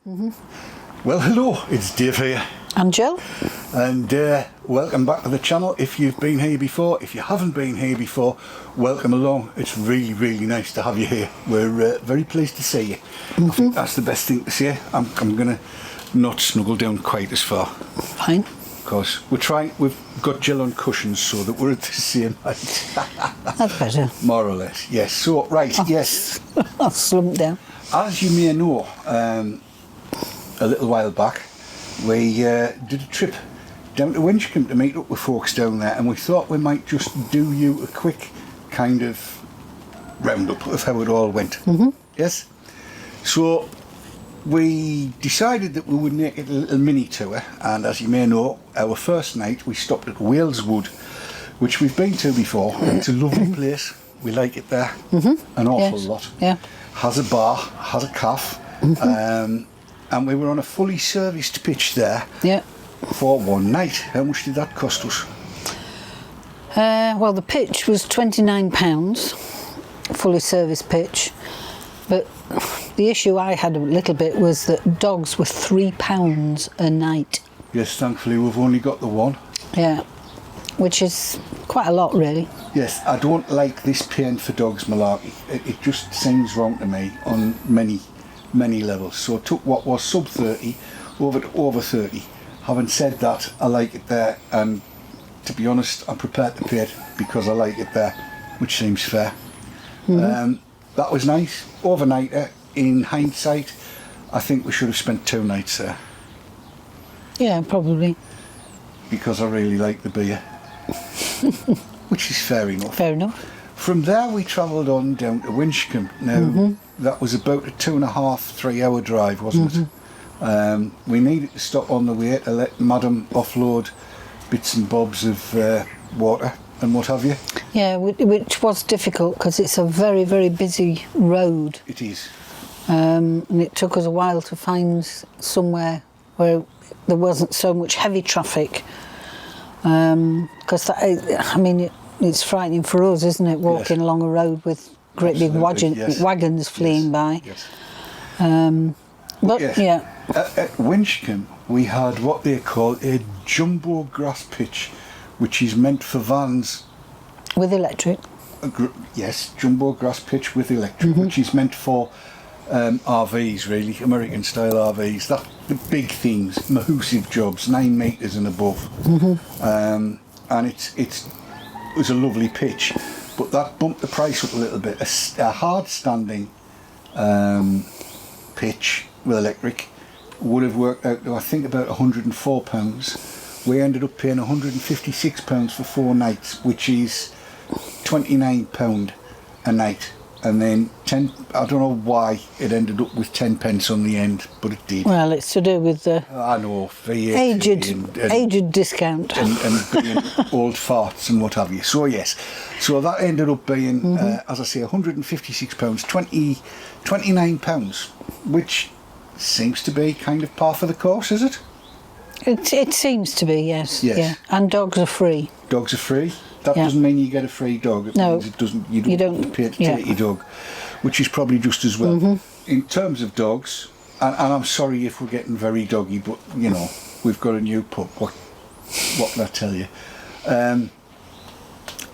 Well, hello, it's Dave here. And Jill. And welcome back to the channel if you've been here before. If you haven't been here before, welcome along. It's really, really nice to have you here. We're very pleased to see you. I think that's the best thing to say. I'm going to not snuggle down quite as far. Fine. Because we've got Jill on cushions so that we're at the same height. That's better. More or less, yes. So, right, yes. I'll slump down. As you may know, a little while back, we did a trip down to Winchcombe to meet up with folks down there, and we thought we might just do you a quick kind of roundup of how it all went. Yes? So we decided that we would make it a little mini tour, and as you may know, our first night we stopped at Waleswood, which we've been to before. It's a lovely place. We like it there an awful lot. Yeah. Has a bar, has a cafe, and we were on a fully serviced pitch there for one night. How much did that cost us? Well, the pitch was £29, fully serviced pitch, but the issue I had a little bit was that dogs were £3 a night. Yes, thankfully we've only got the one. Yeah, which is quite a lot, really. Yes, I don't like this paying for dogs malarkey. It just seems wrong to me on many levels. So I took what was sub 30 over to over 30. Having said that, I like it there, and to be honest, I'm prepared to pay it because I like it there, which seems fair. That was nice. Overnighter, in hindsight, I think we should have spent 2 nights there. Yeah, probably. Because I really like the beer. Which is fair enough. Fair enough. From there we travelled on down to Winchcombe. Now, that was about a 2.5-3 hour drive, wasn't it? We needed to stop on the way to let Madam offload bits and bobs of water and what have you. Yeah, which was difficult because it's a very, very busy road. It is. And it took us a while to find somewhere where there wasn't so much heavy traffic. Because, I mean, it's frightening for us, isn't it, walking along a road with great big wagons fleeing by. Yes. But yeah. At Winchcombe, we had what they call a jumbo grass pitch, which is meant for vans. With electric? Yes, jumbo grass pitch with electric, which is meant for RVs, really, American style RVs. The big things, massive jobs, 9 metres and above. And it was a lovely pitch, but that bumped the price up a little bit. A hard standing pitch with electric would have worked out to, I think, about £104. We ended up paying £156 for 4 nights, which is £29 a night. And then I don't know why it ended up with 10 pence on the end, but it did. Well, it's to do with the aged discount. And being old farts and what have you. So yes, so that ended up being, as I say, £156, £29, which seems to be kind of par for the course, is it? It seems to be, yes. Yes. Yeah. And dogs are free. Dogs are free. That doesn't mean you get a free dog. It means it doesn't. You don't pay to take your dog, which is probably just as well. In terms of dogs, and I'm sorry if we're getting very doggy, but you know we've got a new pup. What can I tell you?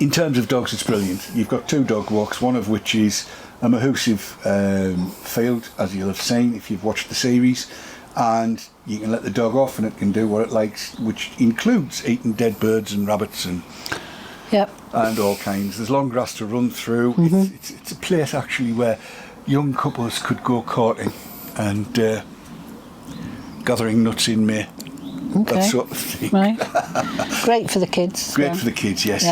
In terms of dogs, it's brilliant. You've got 2 dog walks, one of which is a massive field, as you'll have seen if you've watched the series, and you can let the dog off and it can do what it likes, which includes eating dead birds and rabbits and all kinds. There's long grass to run through. It's a place actually where young couples could go courting and gathering nuts in May. That sort of thing. Right. Great for the kids. Great for the kids, yes.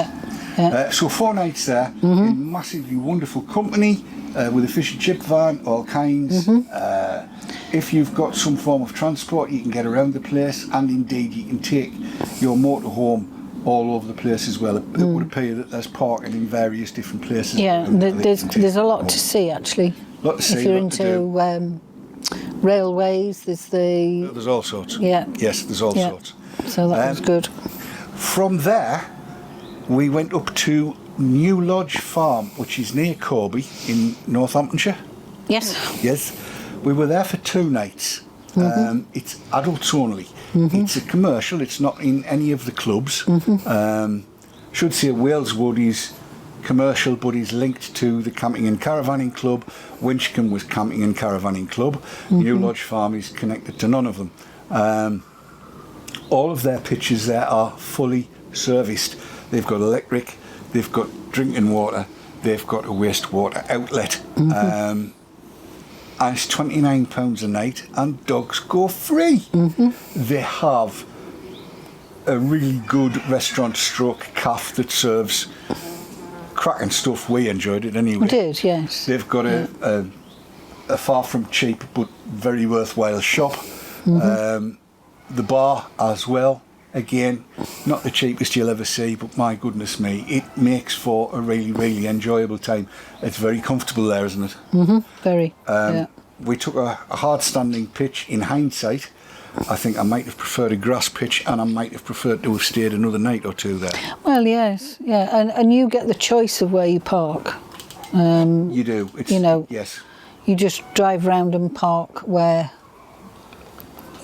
So 4 nights there in massively wonderful company with a fish and chip van, all kinds. If you've got some form of transport, you can get around the place, and indeed you can take your motorhome all over the place as well. It would appear that there's parking in various different places. Yeah, there's a lot to see actually. Lot to see. If you're into railways, there's all sorts. Yeah. Yes, there's all sorts. So that was good. From there, we went up to New Lodge Farm, which is near Corby in Northamptonshire. Yes. Yes. We were there for 2 nights. It's adults only. It's a commercial. It's not in any of the clubs. Should say Waleswood is commercial, but is linked to the Camping and Caravanning Club. Winchcombe was Camping and Caravanning Club. New Lodge Farm is connected to none of them. All of their pitches there are fully serviced. They've got electric, they've got drinking water, they've got a wastewater outlet. And it's £29 a night, and dogs go free. They have a really good restaurant stroke cafe that serves cracking stuff. We enjoyed it anyway. We did, yes. They've got a far from cheap but very worthwhile shop. The bar as well. Again, not the cheapest you'll ever see, but my goodness me, it makes for a really, really enjoyable time. It's very comfortable there, isn't it? Very. We took a hard standing pitch. In hindsight, I think I might have preferred a grass pitch, and I might have preferred to have stayed another night or two there. Well, yes, yeah, and you get the choice of where you park. You do. It's, you know, yes. You just drive round and park where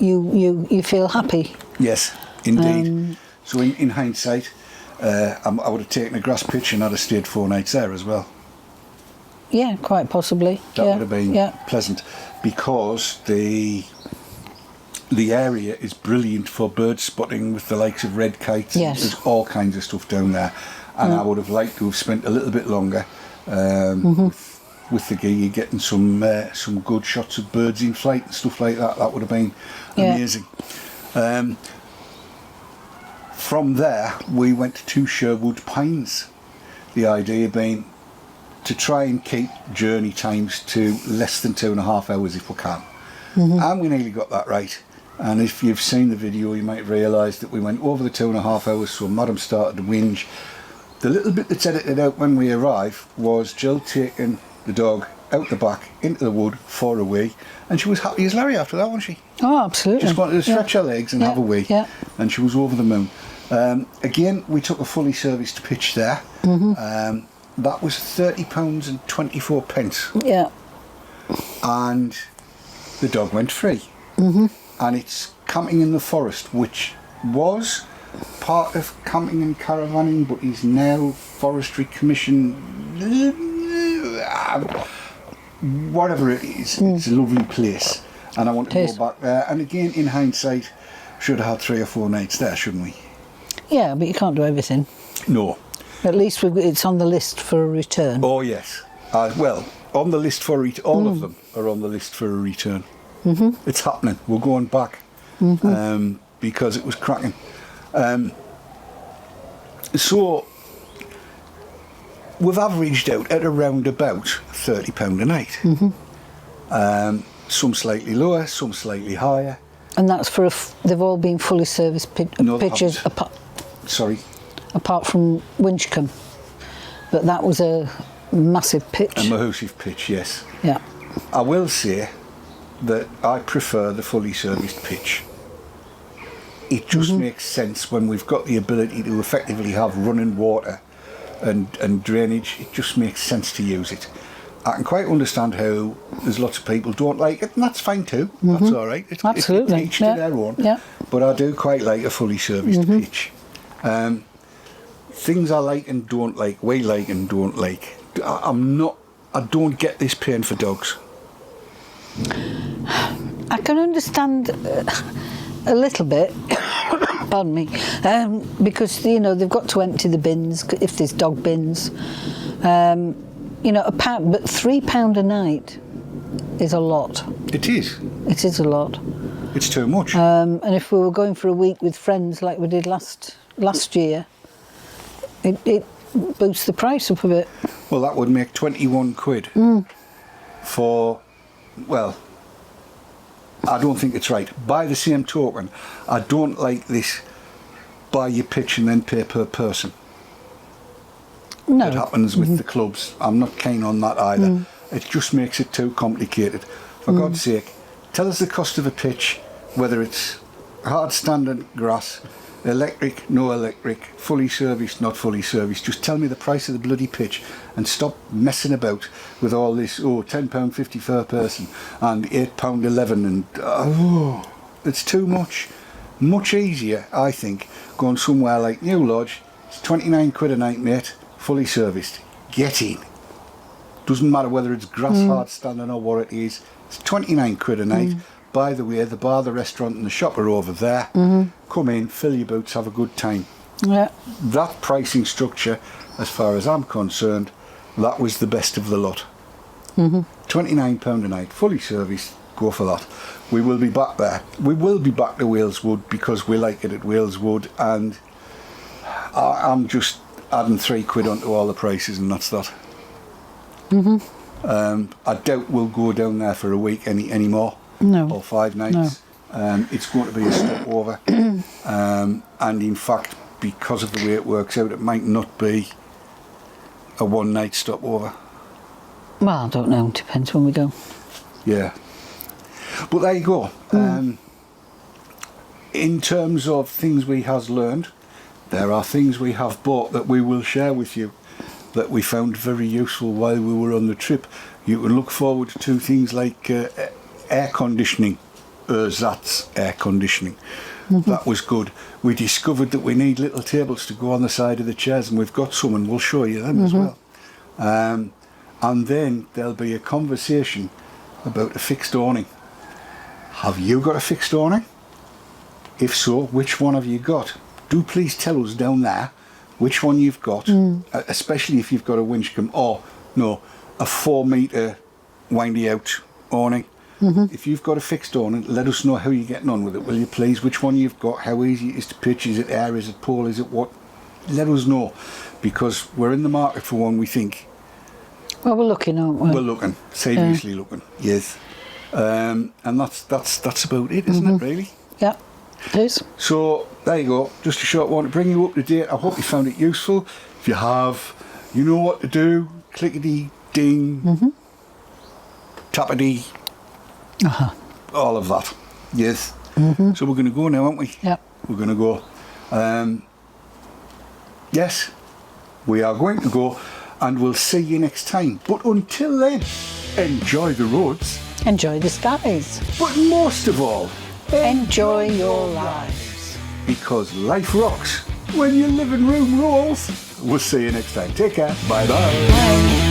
you feel happy. Yes, indeed. So in hindsight, I would have taken a grass pitch and I'd have stayed 4 nights there as well. Yeah, quite possibly. That would have been pleasant, because the area is brilliant for bird spotting with the likes of red kites. Yes. There's all kinds of stuff down there, and I would have liked to have spent a little bit longer with the gig, getting some good shots of birds in flight and stuff like that. That would have been amazing. From there, we went to Sherwood Pines. The idea being to try and keep journey times to less than 2.5 hours if we can. And we nearly got that right. And if you've seen the video, you might realise that we went over the 2.5 hours, so Madam started to whinge. The little bit that's edited out when we arrive was Jill taking the dog out the back into the wood for a wee, and she was happy as Larry after that, wasn't she? Oh, absolutely. Just wanted to stretch her legs and have a wee, and she was over the moon. Again, we took a fully serviced pitch there. That was £30.24. Yeah. And the dog went free. And it's Camping in the Forest, which was part of Camping and Caravanning, but is now Forestry Commission, whatever it is. It's a lovely place, and I want to go back there. And again, in hindsight, should have had 3 or 4 nights there, shouldn't we? Yeah, but you can't do everything. No. At least it's on the list for a return. Oh yes. Well, on the list for all of them are on the list for a return. It's happening. We're going back because it was cracking. So we've averaged out at around about £30 a night. Some slightly lower, some slightly higher. And that's for they've all been fully serviced pitches apart from Winchcombe. But that was a massive pitch. A massive pitch, yes. Yeah. I will say that I prefer the fully serviced pitch. It just makes sense when we've got the ability to effectively have running water and drainage. It just makes sense to use it. I can quite understand how there's lots of people don't like it, and that's fine too. That's all right. Absolutely. Each to their own. Yeah. But I do quite like a fully serviced pitch. Things I like and don't like, we like and don't like. I don't get this pain for dogs. I can understand a little bit, pardon me, because they've got to empty the bins if there's dog bins. But £3 a night is a lot. It is. It is a lot. It's too much. And if we were going for a week with friends like we did last year, it boosts the price up a bit. Well, that would make 21 quid for, well, I don't think it's right. By the same token, I don't like this buy your pitch and then pay per person. No. It happens with the clubs. I'm not keen on that either. It just makes it too complicated. For God's sake, tell us the cost of a pitch, whether it's hard standing grass, Electric, no electric, fully serviced, not fully serviced. Just tell me the price of the bloody pitch and stop messing about with all this, £10.50 per person and £8.11 and, it's too much. Much easier, I think, going somewhere like New Lodge. It's 29 quid a night, mate, fully serviced. Get in. Doesn't matter whether it's grass hard standing or what it is. It's 29 quid a night. By the way, the bar, the restaurant and the shop are over there. Come in, fill your boots, have a good time. Yeah. That pricing structure, as far as I'm concerned, that was the best of the lot. £29 a night, fully serviced, go for that. We will be back there. We will be back to Waleswood because we like it at Waleswood, and I'm just adding £3 onto all the prices, and that's that. I doubt we'll go down there for a week anymore. No. Or 5 nights. No. It's going to be a stopover. And in fact, because of the way it works out, it might not be a 1 night stopover. Well, I don't know. Depends when we go. Yeah. But there you go. In terms of things we has learned, there are things we have bought that we will share with you that we found very useful while we were on the trip. You can look forward to things like air conditioning. That's air conditioning. That was good. We discovered that we need little tables to go on the side of the chairs, and we've got some, and we'll show you them as well. And then there'll be a conversation about a fixed awning. Have you got a fixed awning? If so, which one have you got? Do please tell us down there which one you've got, especially if you've got a Winchcombe, or no, a 4 metre windy out awning. If you've got a fixed awning, let us know how you're getting on with it, will you please? Which one you've got, how easy it is to pitch, is it air, is it pole, is it what? Let us know, because we're in the market for one, we think. Well, we're looking, aren't we? We're looking, seriously looking, yes. And that's about it, isn't it, really? Yeah, it is. So, there you go, just a short one to bring you up to date. I hope you found it useful. If you have, you know what to do. Clickety ding, tappity, all of that. Yes. So we're going to go now, aren't we? Yeah. We're going to go. Yes, we are going to go, and we'll see you next time. But until then, enjoy the roads. Enjoy the skies. But most of all, Enjoy your lives. because life rocks when your living room rolls. We'll see you next time. Take care. Bye-bye. Bye.